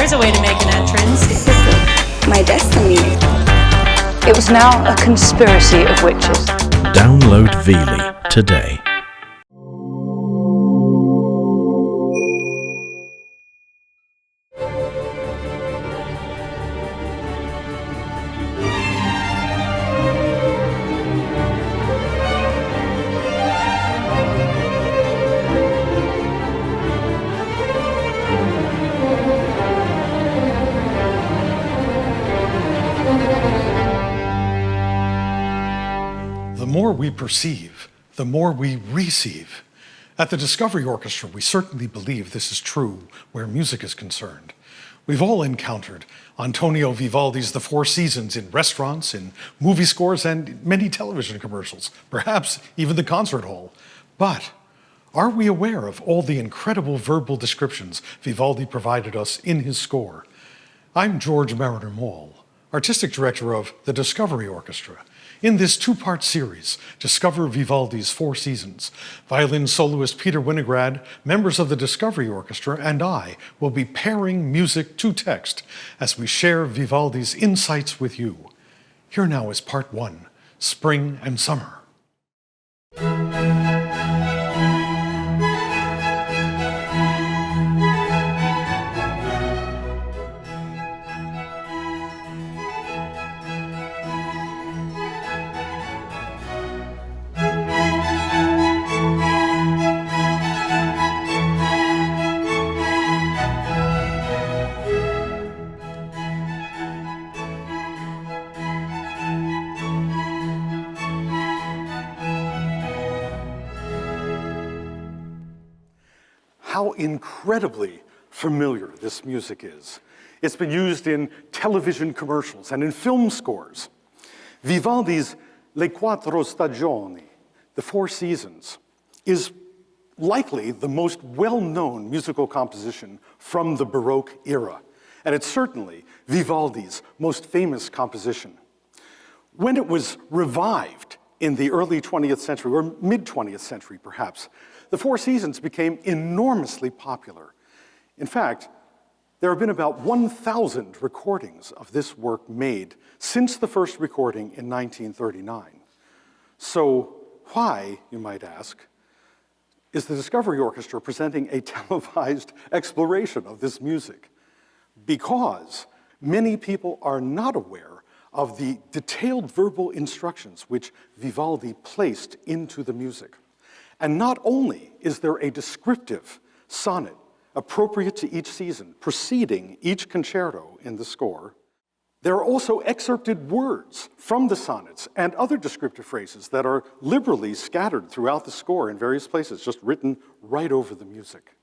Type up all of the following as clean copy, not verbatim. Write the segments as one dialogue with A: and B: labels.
A: there's a way to make an entrance.
B: This is my destiny.
C: It was now a conspiracy of witches.
D: Download Vivaldi today.
E: The more we perceive, the more we receive. At the Discovery Orchestra, we certainly believe this is true where music is concerned. We've all encountered Antonio Vivaldi's The Four Seasons in restaurants, in movie scores, and many television commercials, perhaps even the concert hall. But are we aware of all the incredible verbal descriptions Vivaldi provided us in his score? I'm George Marriner Maull, Artistic Director of the Discovery Orchestra. In this two-part series, Discover Vivaldi's Four Seasons, violin soloist Peter Winograd, members of the Discovery Orchestra, and I will be pairing music to text as we share Vivaldi's insights with you. Here now is part one, Spring and Summer. How incredibly familiar this music is. It's been used in television commercials and in film scores. Vivaldi's Le Quattro Stagioni, the Four Seasons, is likely the most well-known musical composition from the Baroque era, and it's certainly Vivaldi's most famous composition. When it was revived in the early 20th century, or mid-20th century perhaps, the Four Seasons became enormously popular. In fact, there have been about 1,000 recordings of this work made since the first recording in 1939. So why, you might ask, is the Discovery Orchestra presenting a televised exploration of this music? Because many people are not aware of the detailed verbal instructions which Vivaldi placed into the music. And not only is there a descriptive sonnet appropriate to each season, preceding each concerto in the score, there are also excerpted words from the sonnets and other descriptive phrases that are liberally scattered throughout the score in various places, just written right over the music.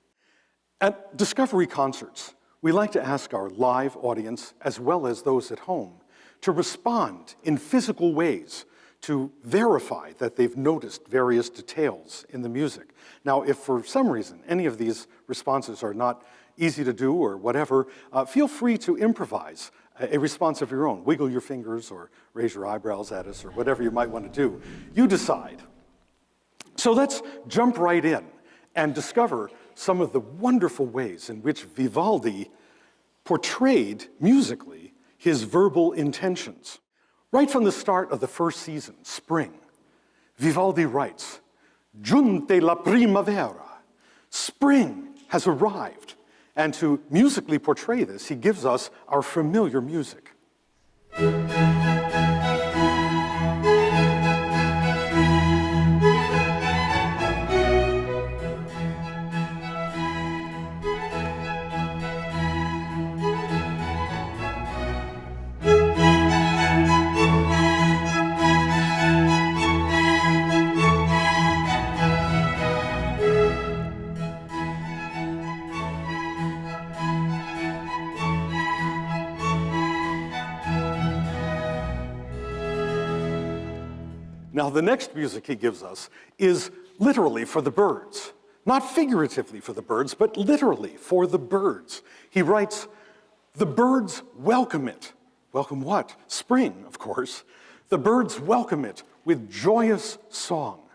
E: At Discovery concerts, we like to ask our live audience, as well as those at home, to respond in physical ways to verify that they've noticed various details in the music. Now, if for some reason any of these responses are not easy to do or whatever, feel free to improvise a response of your own. Wiggle your fingers or raise your eyebrows at us or whatever you might want to do. You decide. So let's jump right in and discover some of the wonderful ways in which Vivaldi portrayed musically his verbal intentions. Right from the start of the first season, spring, Vivaldi writes, "Giunte la primavera." Spring has arrived. And to musically portray this, he gives us our familiar music. Now, the next music he gives us is literally for the birds. Not figuratively for the birds, but literally for the birds. He writes, "The birds welcome it." Welcome what? Spring, of course. "The birds welcome it with joyous song."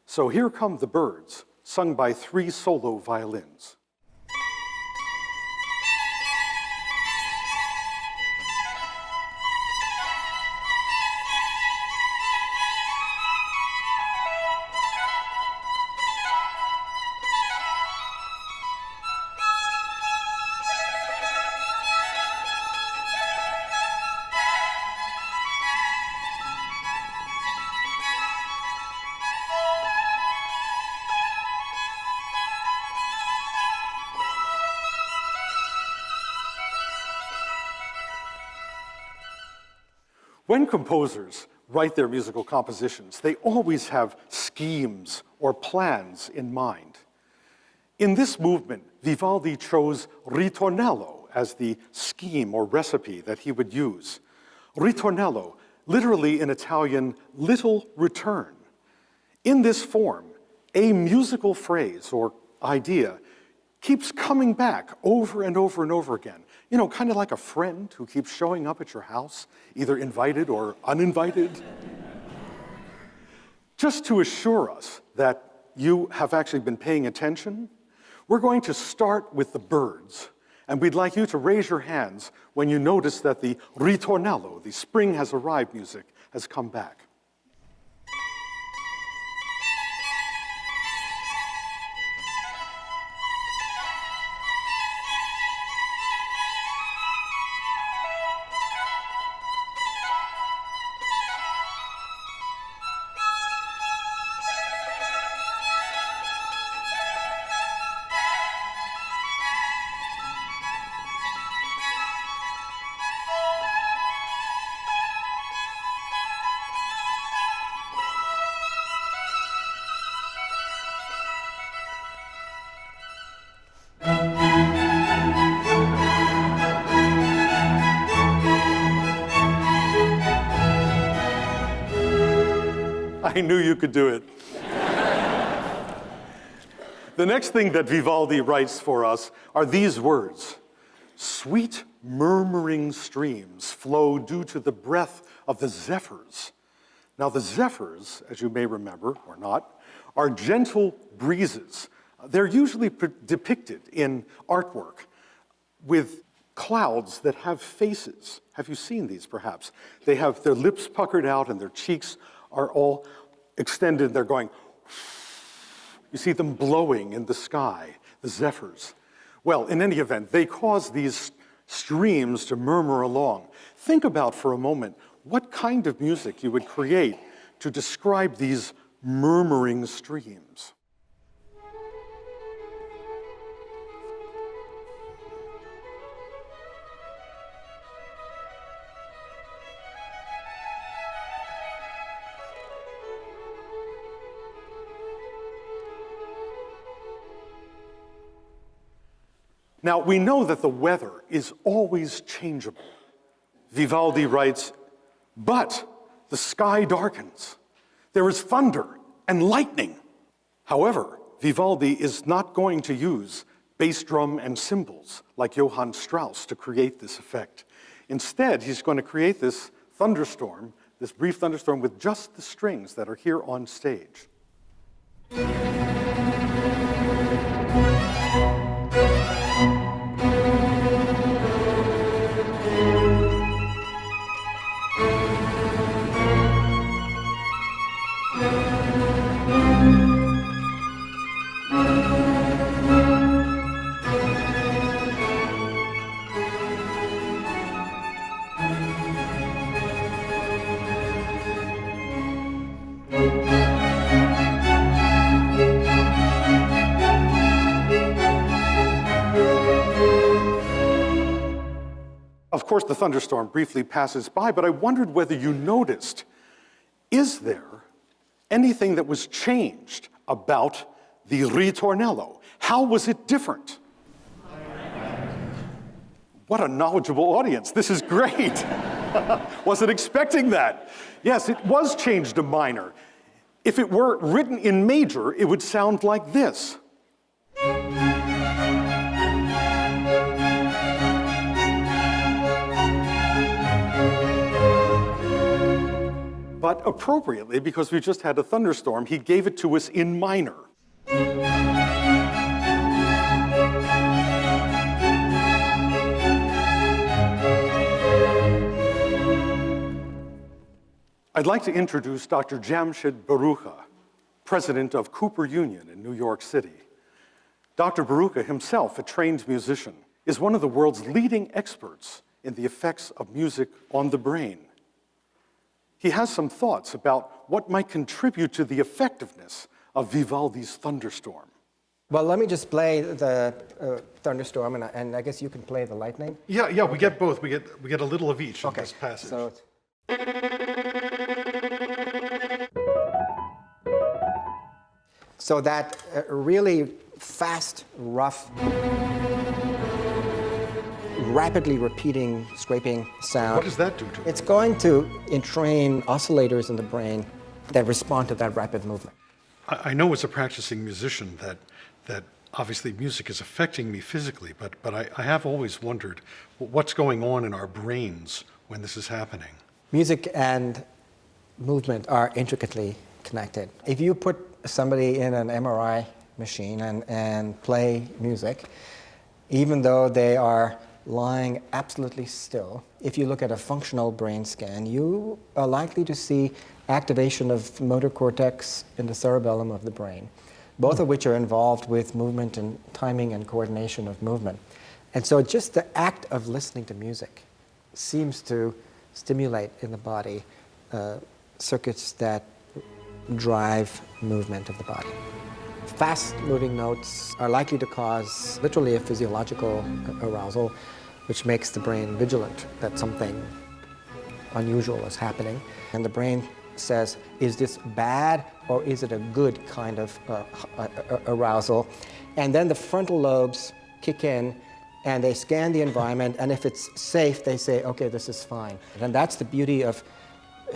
E: So here come the birds, sung by 3 solo violins. When composers write their musical compositions, they always have schemes or plans in mind. In this movement, Vivaldi chose Ritornello as the scheme or recipe that he would use. Ritornello, literally in Italian, little return. In this form, a musical phrase or idea keeps coming back over and over and over again. You know, kind of like a friend who keeps showing up at your house, either invited or uninvited. Just to assure us that you have actually been paying attention, we're going to start with the birds. And we'd like you to raise your hands when you notice that the ritornello, the spring has arrived music, has come back. I knew you could do it. The next thing that Vivaldi writes for us are these words. Sweet murmuring streams flow due to the breath of the zephyrs. Now the zephyrs, as you may remember, or not, are gentle breezes. They're usually depicted in artwork with clouds that have faces. Have you seen these, perhaps? They have their lips puckered out and their cheeks are all extended. They're going, you see them blowing in the sky, the zephyrs. Well, in any event, they cause these streams to murmur along. Think about for a moment what kind of music you would create to describe these murmuring streams. Now, we know that the weather is always changeable. Vivaldi writes, but the sky darkens. There is thunder and lightning. However, Vivaldi is not going to use bass drum and cymbals like Johann Strauss to create this effect. Instead, he's going to create this thunderstorm, this brief thunderstorm with just the strings that are here on stage. Of course, the thunderstorm briefly passes by, but I wondered whether you noticed, is there anything that was changed about the ritornello? How was it different? What a knowledgeable audience. This is great. Wasn't expecting that. Yes, it was changed to minor. If it were written in major, it would sound like this. But appropriately, because we just had a thunderstorm, he gave it to us in minor. I'd like to introduce Dr. Jamshed Barucha, president of Cooper Union in New York City. Dr. Barucha himself, a trained musician, is one of the world's leading experts in the effects of music on the brain. He has some thoughts about what might contribute to the effectiveness of Vivaldi's thunderstorm.
A: Well, let me just play the thunderstorm, and I guess you can play the lightning.
F: Yeah, we get both. We get a little of each in this passage.
A: So So that really fast, rough, rapidly repeating, scraping sound.
E: What does that do to it?
A: It's going to entrain oscillators in the brain that respond to that rapid movement.
F: I know as a practicing musician that obviously music is affecting me physically, but I have always wondered what's going on in our brains when this is happening.
A: Music and movement are intricately connected. If you put somebody in an MRI machine and play music, even though they are lying absolutely still, if you look at a functional brain scan, you are likely to see activation of motor cortex in the cerebellum of the brain, both of which are involved with movement and timing and coordination of movement. And so just the act of listening to music seems to stimulate in the body circuits that drive movement of the body. Fast-moving notes are likely to cause literally a physiological arousal, which makes the brain vigilant that something unusual is happening. And the brain says, is this bad or is it a good kind of arousal? And then the frontal lobes kick in and they scan the environment, and if it's safe, they say, okay, this is fine. And that's the beauty of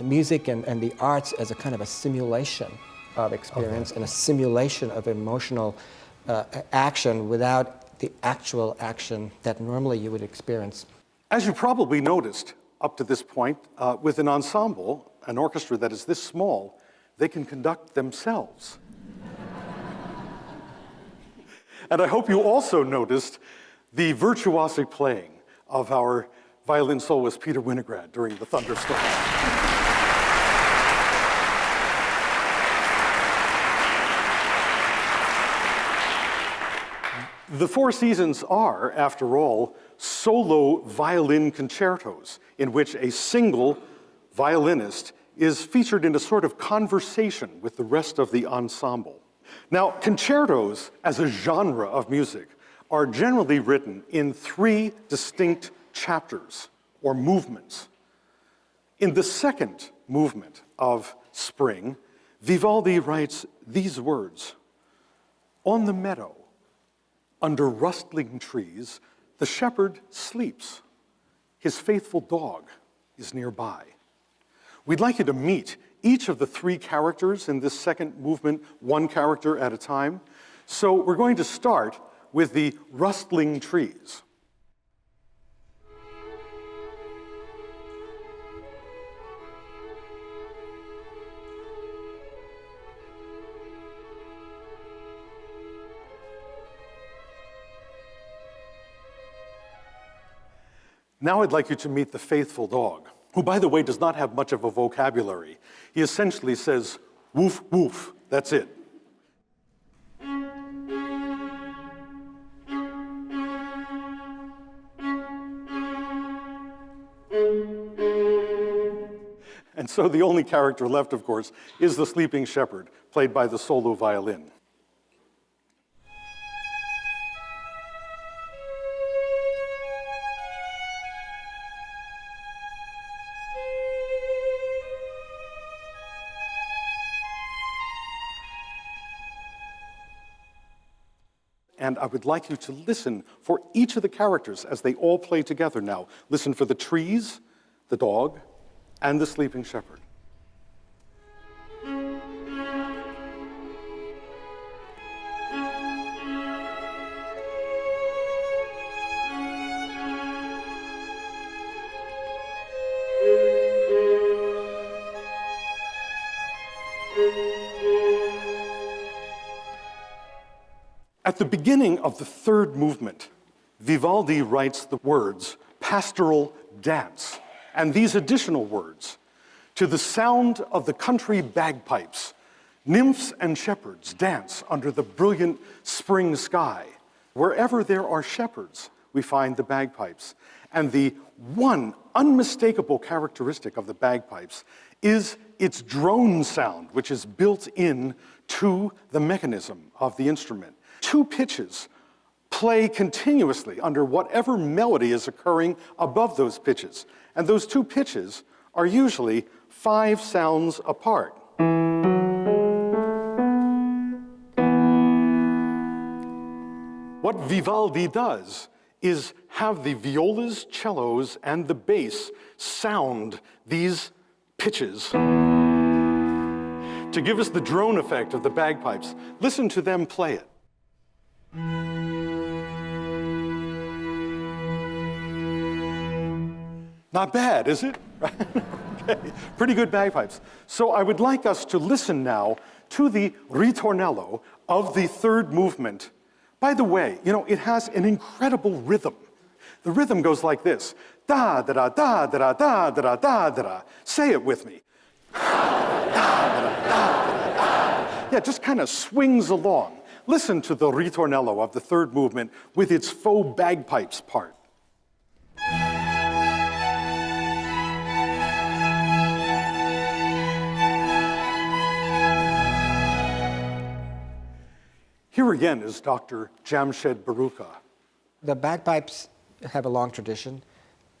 A: music and the arts as a kind of a simulation of experience and a simulation of emotional action without the actual action that normally you would experience.
E: As you probably noticed up to this point, with an ensemble, an orchestra that is this small, they can conduct themselves. And I hope you also noticed the virtuosic playing of our violin soloist Peter Winograd during the thunderstorm. The Four Seasons are, after all, solo violin concertos in which a single violinist is featured in a sort of conversation with the rest of the ensemble. Now, concertos as a genre of music are generally written in 3 distinct chapters or movements. In the second movement of Spring, Vivaldi writes these words: "On the meadow, under rustling trees, the shepherd sleeps. His faithful dog is nearby." We'd like you to meet each of the 3 characters in this second movement, one character at a time. So we're going to start with the rustling trees. Now I'd like you to meet the faithful dog, who, by the way, does not have much of a vocabulary. He essentially says, woof, woof, that's it. And so the only character left, of course, is the sleeping shepherd, played by the solo violin. And I would like you to listen for each of the characters as they all play together now. Listen for the trees, the dog, and the sleeping shepherd. At the beginning of the third movement, Vivaldi writes the words, pastoral dance, and these additional words, to the sound of the country bagpipes, nymphs and shepherds dance under the brilliant spring sky. Wherever there are shepherds, we find the bagpipes. And the one unmistakable characteristic of the bagpipes is its drone sound, which is built in to the mechanism of the instrument. 2 pitches play continuously under whatever melody is occurring above those pitches. And those 2 pitches are usually 5 sounds apart. What Vivaldi does is have the violas, cellos, and the bass sound these pitches to give us the drone effect of the bagpipes. Listen to them play it. Not bad, is it? Okay. Pretty good bagpipes. So I would like us to listen now to the Ritornello of the third movement. By the way, you know, it has an incredible rhythm. The rhythm goes like this. Da da da da da da da da da da. Say it with me. Yeah, it just kind of swings along. Listen to the Ritornello of the third movement with its faux bagpipes part. Here again is Dr. Jamshed Baruka.
A: The bagpipes have a long tradition,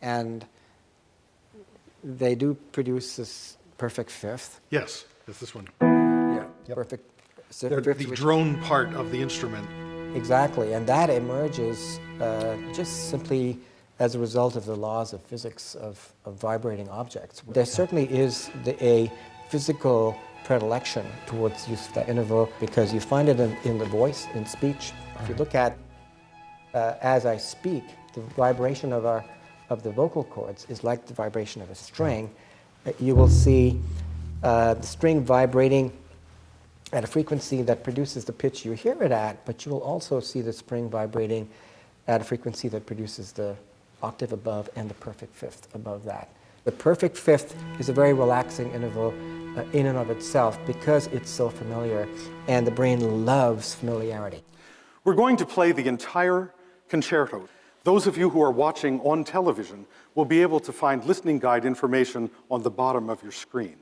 A: and they do produce this perfect fifth.
F: Yes, it's this one.
A: Yeah, perfect
F: They're
A: fifth.
F: the
A: which-
F: drone part of the instrument.
A: Exactly, and that emerges just simply as a result of the laws of physics of vibrating objects. There certainly is a physical predilection towards use of that interval because you find it in the voice, in speech. If you look at, as I speak, the vibration of the vocal cords is like the vibration of a string. You will see the string vibrating at a frequency that produces the pitch you hear it at, but you will also see the string vibrating at a frequency that produces the octave above and the perfect fifth above that. The perfect fifth is a very relaxing interval in and of itself because it's so familiar, and the brain loves familiarity.
E: We're going to play the entire concerto. Those of you who are watching on television will be able to find listening guide information on the bottom of your screen.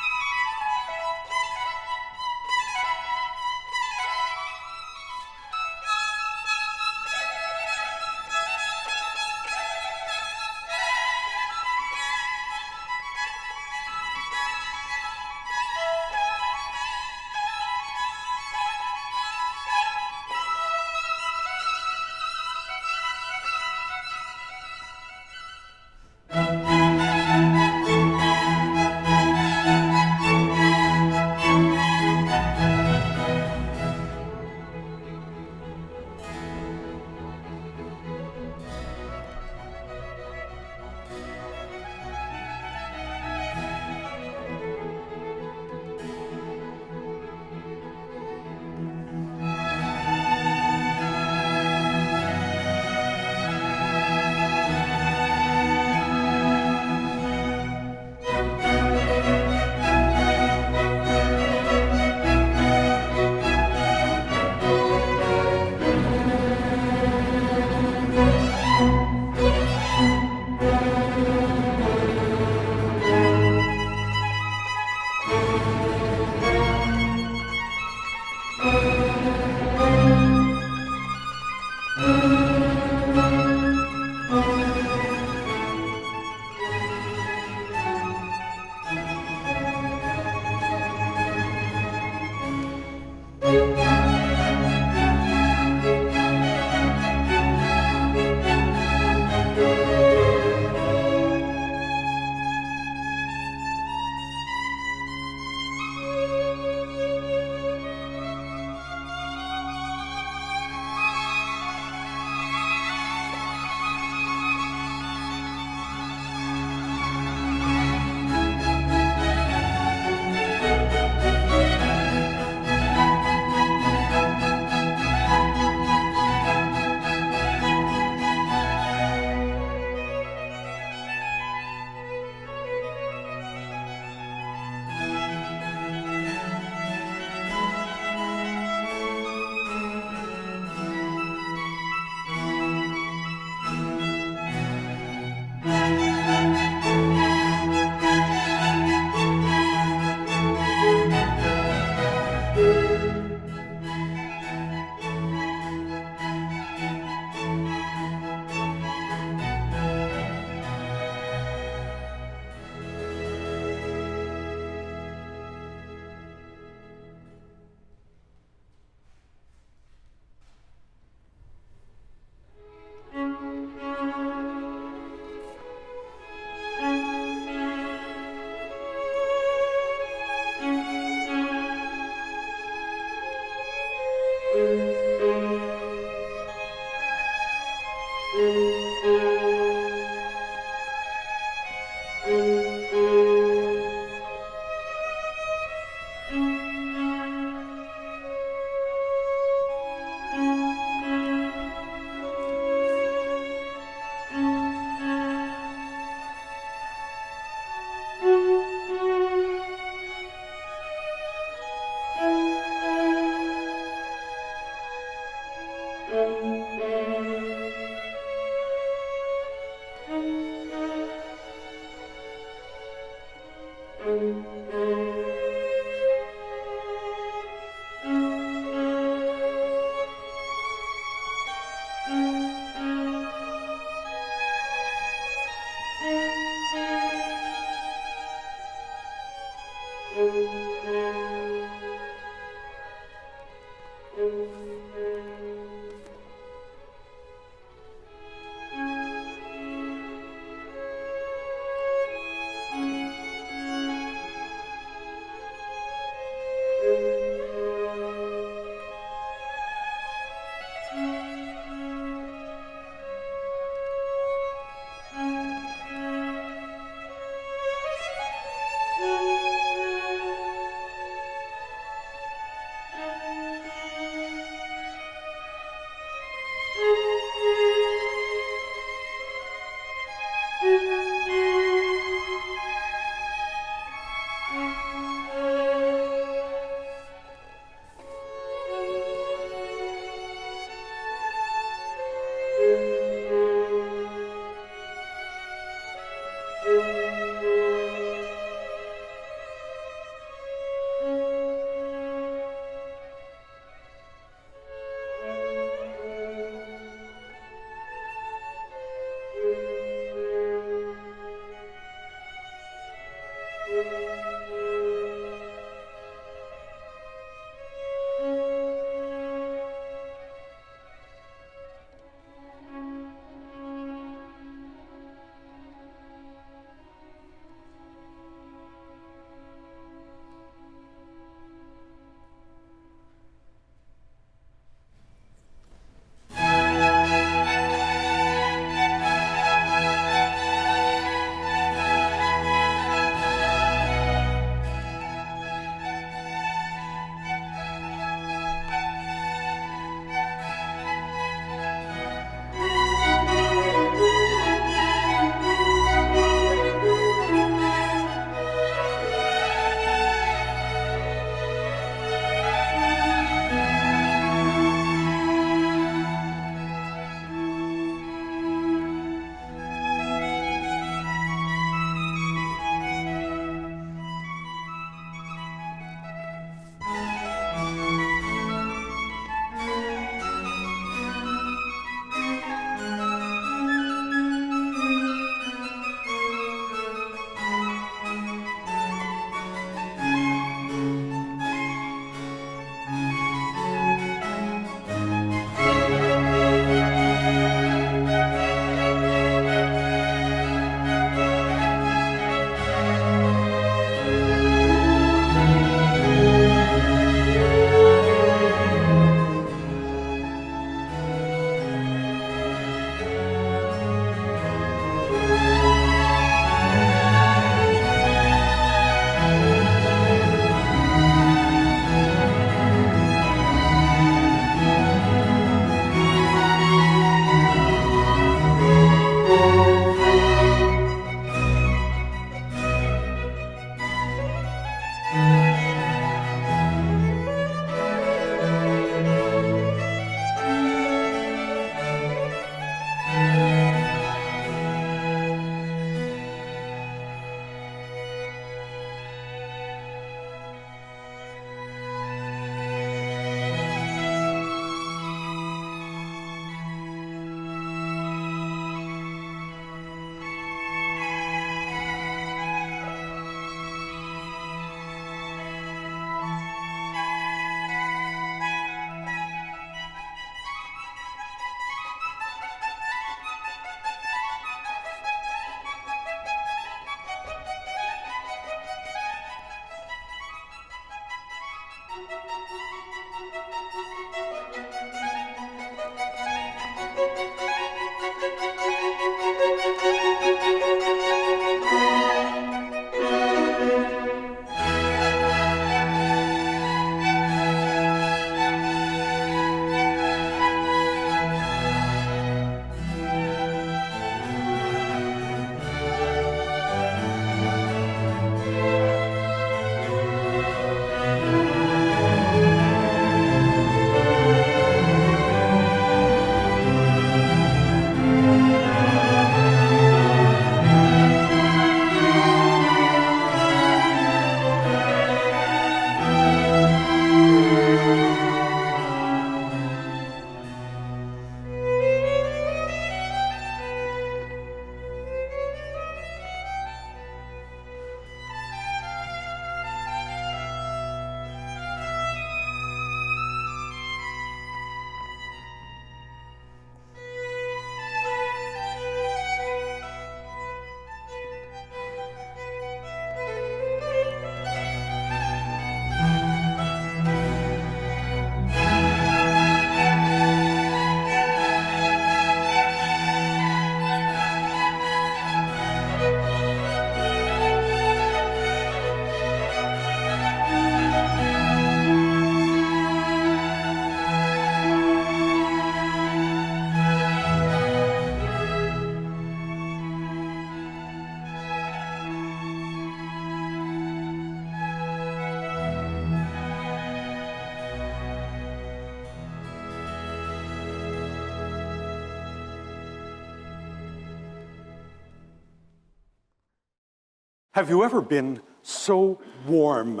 E: Have you ever been so warm,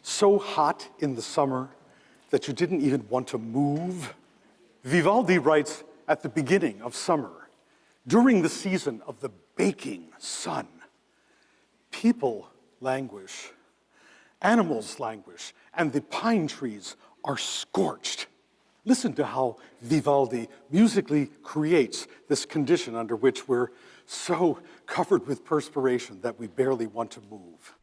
E: so hot in the summer that you didn't even want to move? Vivaldi writes at the beginning of summer, during the season of the baking sun, people languish, animals languish, and the pine trees are scorched. Listen to how Vivaldi musically creates this condition under which we're so covered with perspiration that we barely want to move.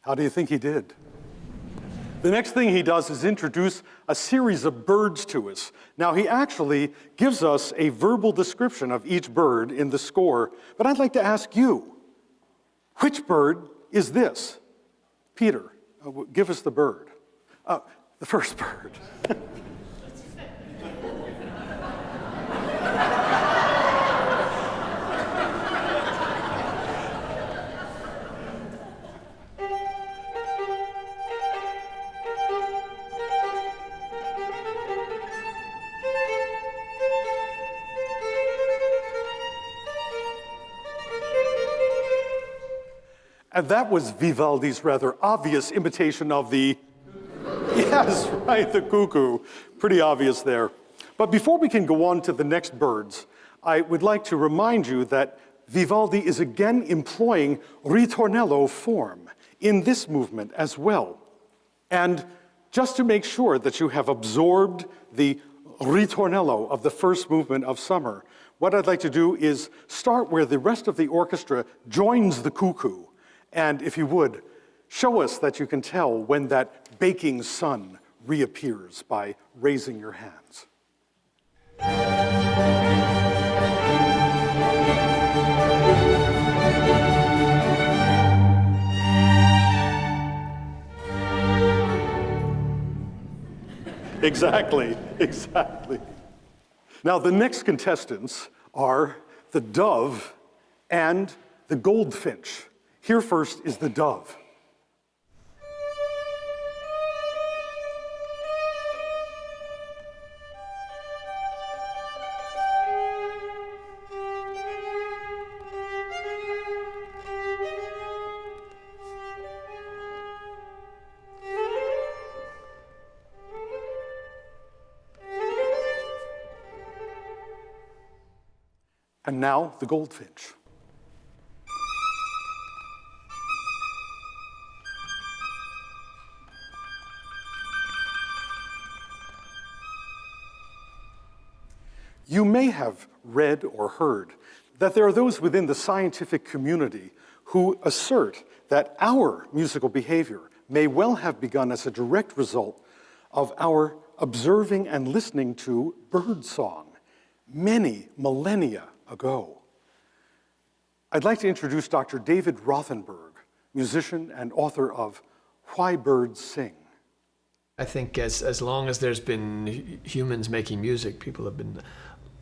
E: How do you think he did? The next thing he does is introduce a series of birds to us. Now, he actually gives us a verbal description of each bird in the score, but I'd like to ask you, which bird is this? Peter, give us the bird. The first bird. And that was Vivaldi's rather obvious imitation of the, yes, right, the cuckoo. Pretty obvious there. But before we can go on to the next birds, I would like to remind you that Vivaldi is again employing ritornello form in this movement as well. And just to make sure that you have absorbed the ritornello of the first movement of summer, what I'd like to do is start where the rest of the orchestra joins the cuckoo. And if you would, show us that you can tell when that baking sun reappears by raising your hands. Exactly, exactly. Now, the next contestants are the dove and the goldfinch. Here first is the dove. And now the goldfinch. You may have read or heard that there are those within the scientific community who assert that our musical behavior may well have begun as a direct result of our observing and listening to birdsong many millennia ago. I'd like to introduce Dr. David Rothenberg, musician and author of Why Birds Sing.
G: I think as long as there's been humans making music, people have been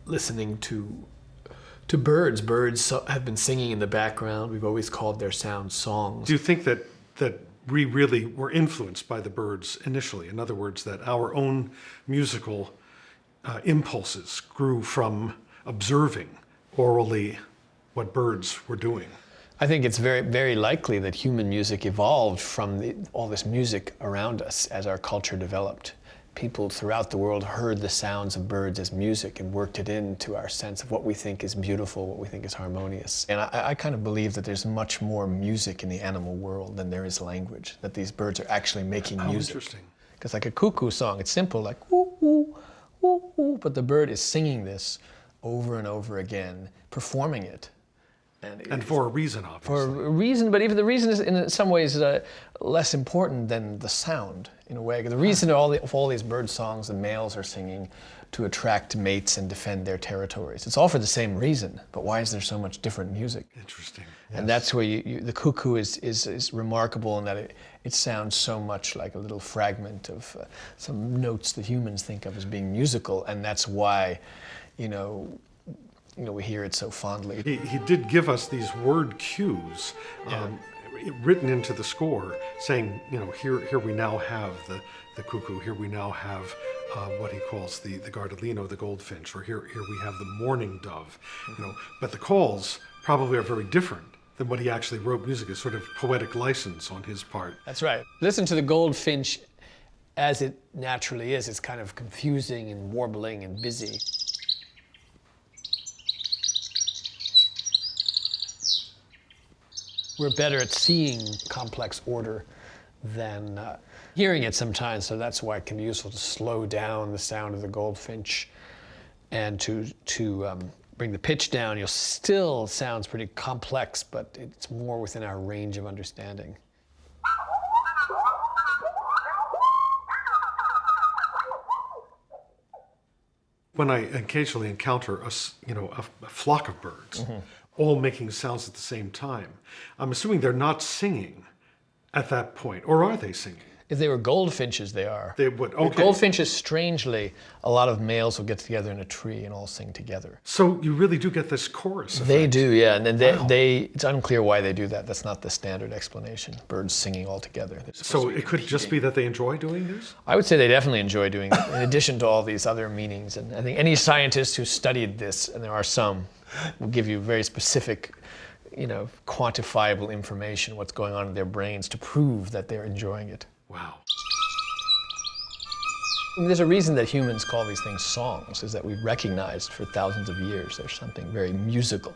G: listening to birds. Birds have been singing in the background. We've always called their sounds songs.
F: Do you think that we really were influenced by the birds initially? In other words, that our own musical impulses grew from observing orally what birds were doing?
G: I think it's very, very likely that human music evolved from all this music around us as our culture developed. People throughout the world heard the sounds of birds as music and worked it into our sense of what we think is beautiful, what we think is harmonious. And I kind of believe that there's much more music in the animal world than there is language, that these birds are actually making music.
F: Interesting.
G: Because like a cuckoo song, it's simple, like woo, woo, woo, woo, but the bird is singing this over and over again, performing it.
F: And for a reason, obviously.
G: For a reason, but even the reason is in some ways less important than the sound, in a way. The reason of all these bird songs the males are singing to attract mates and defend their territories. It's all for the same reason, but why is there so much different music?
F: Interesting.
G: And that's where the cuckoo is remarkable in that it sounds so much like a little fragment of some notes that humans think of as being musical, and that's why, we hear it so fondly.
F: He did give us these word cues written into the score, saying, here we now have the cuckoo, here we now have what he calls the gardellino, the goldfinch, or here we have the mourning dove. But the calls probably are very different than what he actually wrote music as, sort of poetic license on his part.
G: That's right. Listen to the goldfinch as it naturally is. It's kind of confusing and warbling and busy. We're better at seeing complex order than hearing it sometimes, so that's why it can be useful to slow down the sound of the goldfinch and to bring the pitch down. You'll still sounds pretty complex, but it's more within our range of understanding.
F: When I occasionally encounter a flock of birds, all making sounds at the same time, I'm assuming they're not singing at that point, or are they singing?
G: If they were goldfinches, they are.
F: They would, okay.
G: With goldfinches, strangely, a lot of males will get together in a tree and all sing together.
F: So you really do get this chorus effect.
G: They do, yeah, and then it's unclear why they do that. That's not the standard explanation. Birds singing all together.
F: So it could just be that they enjoy doing this?
G: I would say they definitely enjoy doing it, in addition to all these other meanings. And I think any scientist who studied this, and there are some, will give you very specific, quantifiable information, what's going on in their brains to prove that they're enjoying it.
F: Wow.
G: There's a reason that humans call these things songs, is that we've recognized for thousands of years there's something very musical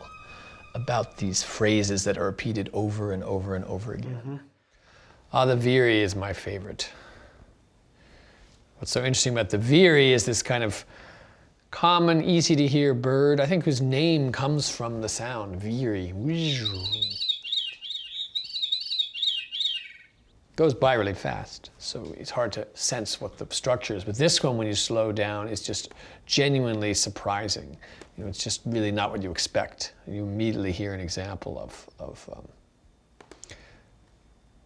G: about these phrases that are repeated over and over and over again. The veery is my favorite. What's so interesting about the veery is this kind of common, easy to hear bird, I think whose name comes from the sound, veery. Goes by really fast, so it's hard to sense what the structure is. But this one, when you slow down, is just genuinely surprising. It's just really not what you expect. You immediately hear an example of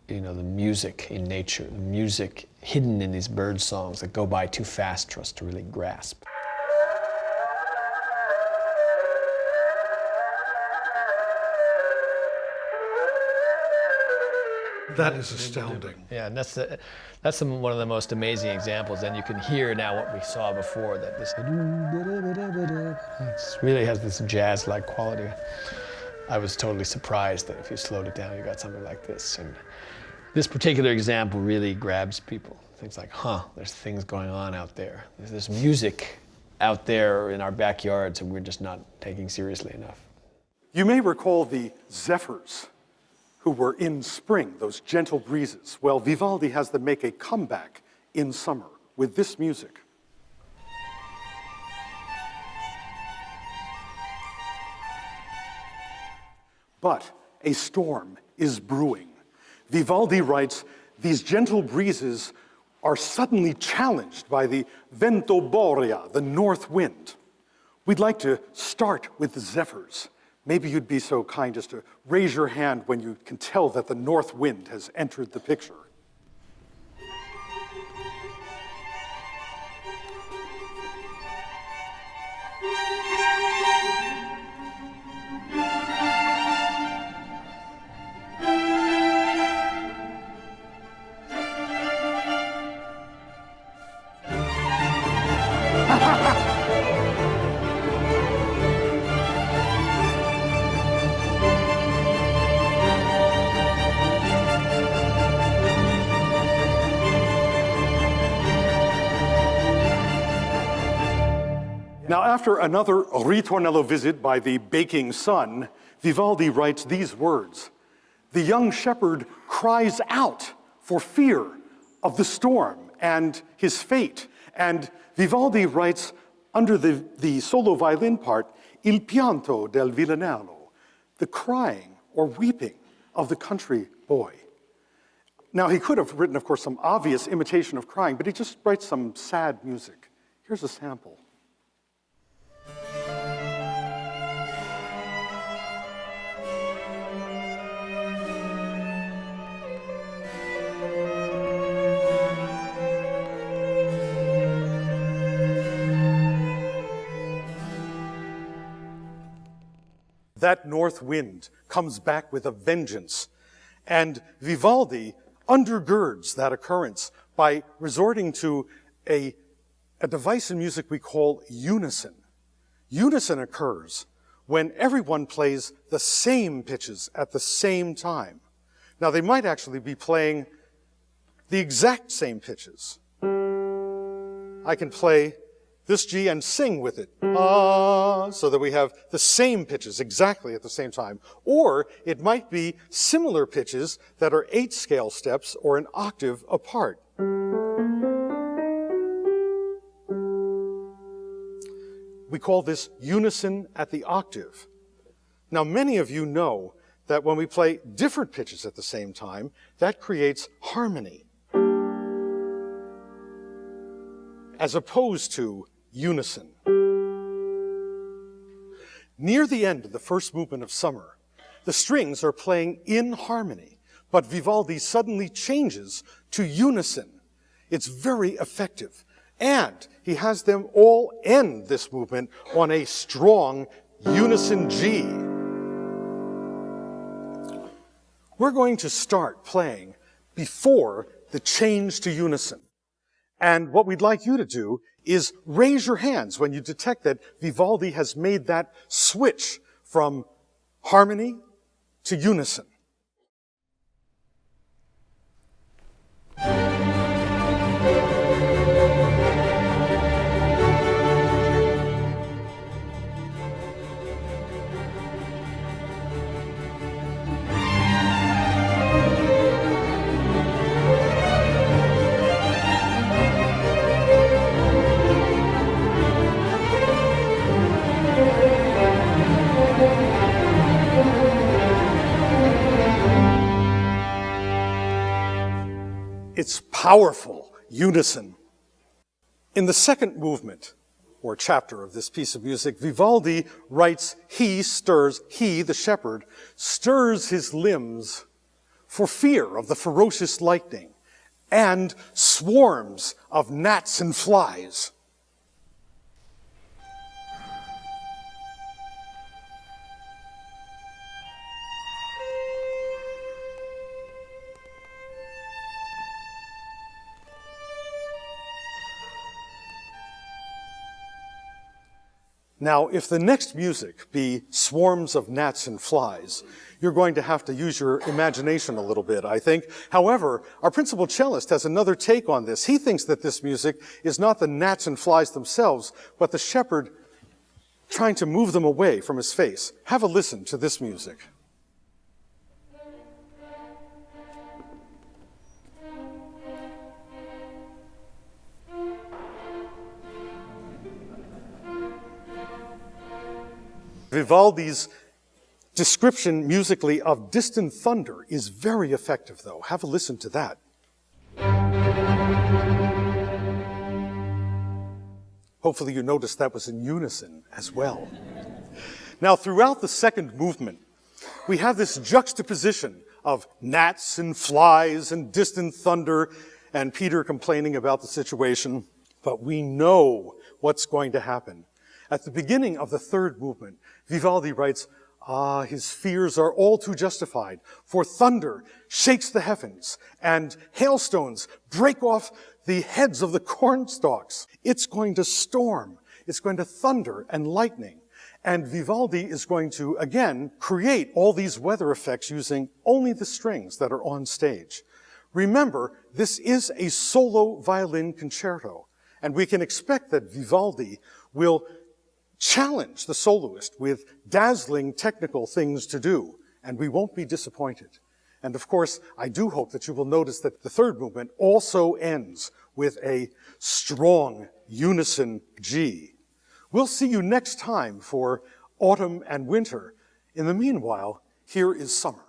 G: the music in nature, the music hidden in these bird songs that go by too fast for us to really grasp.
F: That is astounding.
G: Yeah, and that's one of the most amazing examples. And you can hear now what we saw before, that this really has this jazz-like quality. I was totally surprised that if you slowed it down, you got something like this. And this particular example really grabs people. Things like, there's things going on out there. There's this music out there in our backyards, and we're just not taking seriously enough.
E: You may recall the zephyrs, who were in spring, those gentle breezes. Well, Vivaldi has them make a comeback in summer with this music. But a storm is brewing. Vivaldi writes, these gentle breezes are suddenly challenged by the vento borea, the north wind. We'd like to start with the zephyrs. Maybe you'd be so kind as to raise your hand when you can tell that the north wind has entered the picture. Now, after another Ritornello visit by the baking sun, Vivaldi writes these words. The young shepherd cries out for fear of the storm and his fate. And Vivaldi writes under the solo violin part, il pianto del villanello, the crying or weeping of the country boy. Now, he could have written, of course, some obvious imitation of crying, but he just writes some sad music. Here's a sample. That north wind comes back with a vengeance, and Vivaldi undergirds that occurrence by resorting to a device in music we call unison. Unison occurs when everyone plays the same pitches at the same time. Now, they might actually be playing the exact same pitches. I can play this G and sing with it, so that we have the same pitches exactly at the same time. Or it might be similar pitches that are 8 scale steps or an octave apart. We call this unison at the octave. Now, many of you know that when we play different pitches at the same time, that creates harmony, as opposed to unison. Near the end of the first movement of Summer, the strings are playing in harmony, but Vivaldi suddenly changes to unison. It's very effective. And he has them all end this movement on a strong unison G. We're going to start playing before the change to unison. And what we'd like you to do is raise your hands when you detect that Vivaldi has made that switch from harmony to unison. It's powerful unison. In the second movement, or chapter of this piece of music, Vivaldi writes, he, the shepherd, stirs his limbs for fear of the ferocious lightning and swarms of gnats and flies. Now, if the next music be swarms of gnats and flies, you're going to have to use your imagination a little bit, I think. However, our principal cellist has another take on this. He thinks that this music is not the gnats and flies themselves, but the shepherd trying to move them away from his face. Have a listen to this music. Vivaldi's description musically of distant thunder is very effective, though. Have a listen to that. Hopefully you noticed that was in unison as well. Now, throughout the second movement, we have this juxtaposition of gnats and flies and distant thunder and Peter complaining about the situation, but we know what's going to happen. At the beginning of the third movement, Vivaldi writes, his fears are all too justified, for thunder shakes the heavens, and hailstones break off the heads of the cornstalks. It's going to storm, it's going to thunder and lightning, and Vivaldi is going to, again, create all these weather effects using only the strings that are on stage. Remember, this is a solo violin concerto, and we can expect that Vivaldi will challenge the soloist with dazzling technical things to do, and we won't be disappointed. And of course, I do hope that you will notice that the third movement also ends with a strong unison G. We'll see you next time for Autumn and Winter In the meanwhile, here is Summer.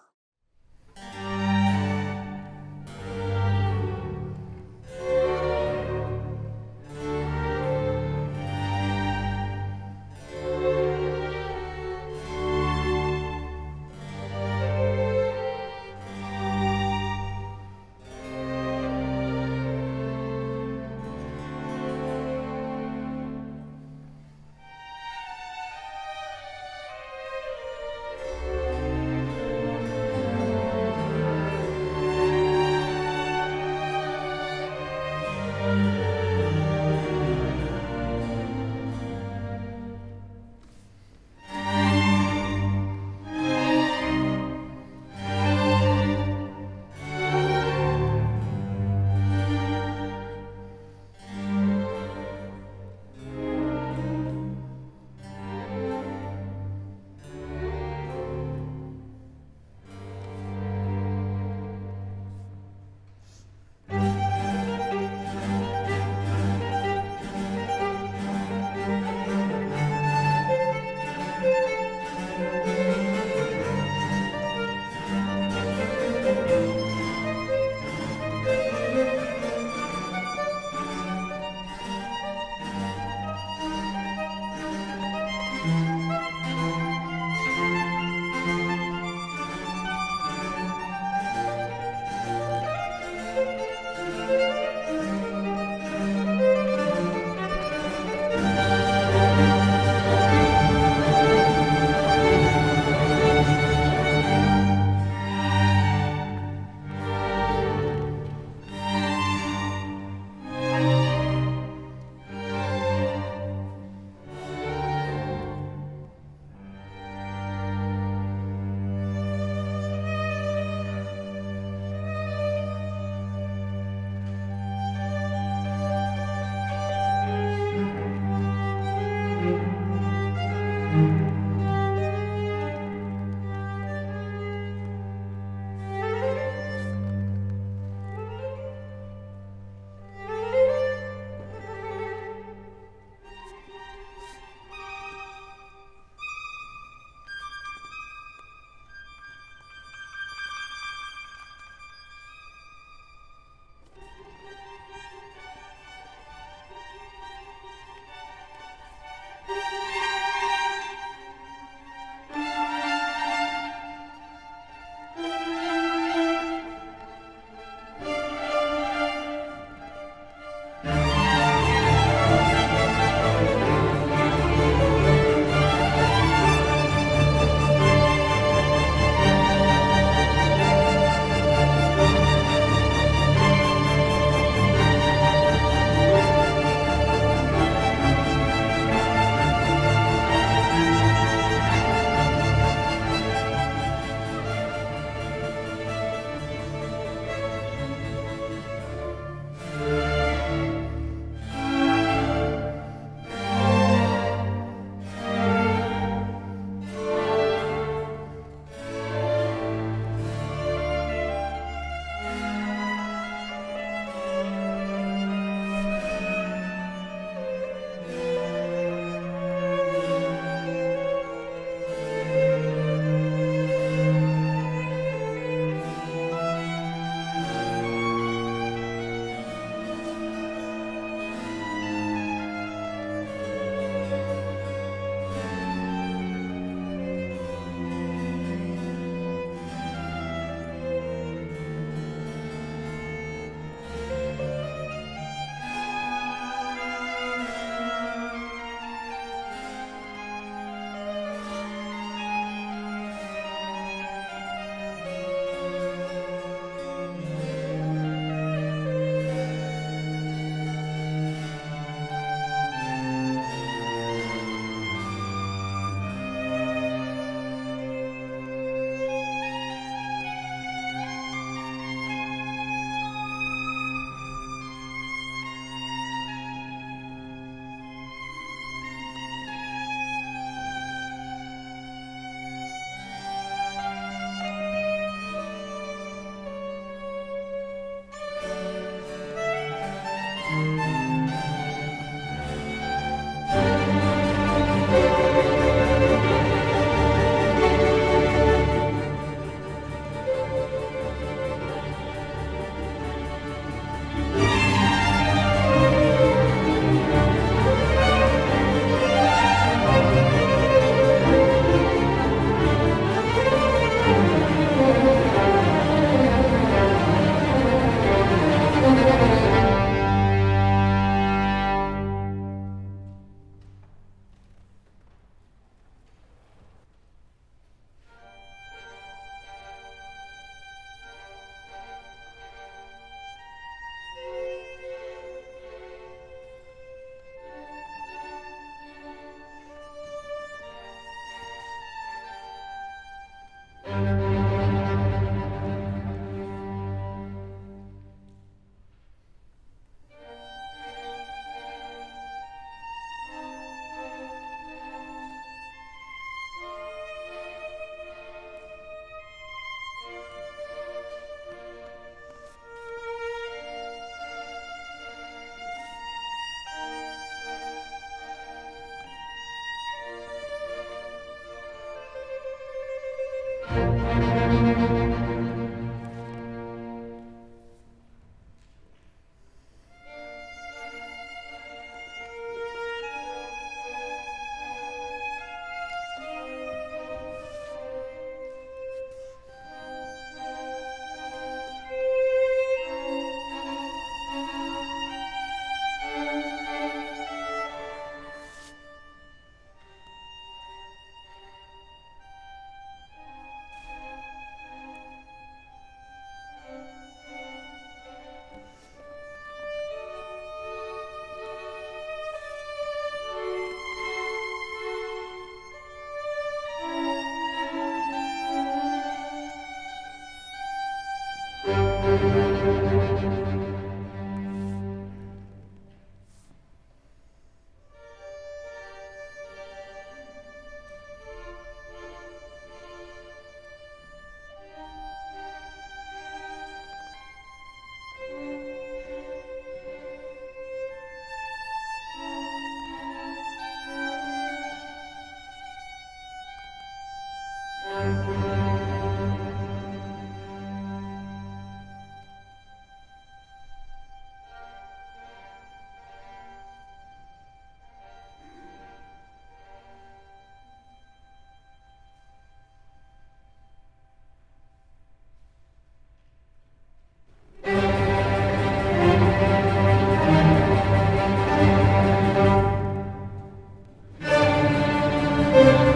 H: Thank you.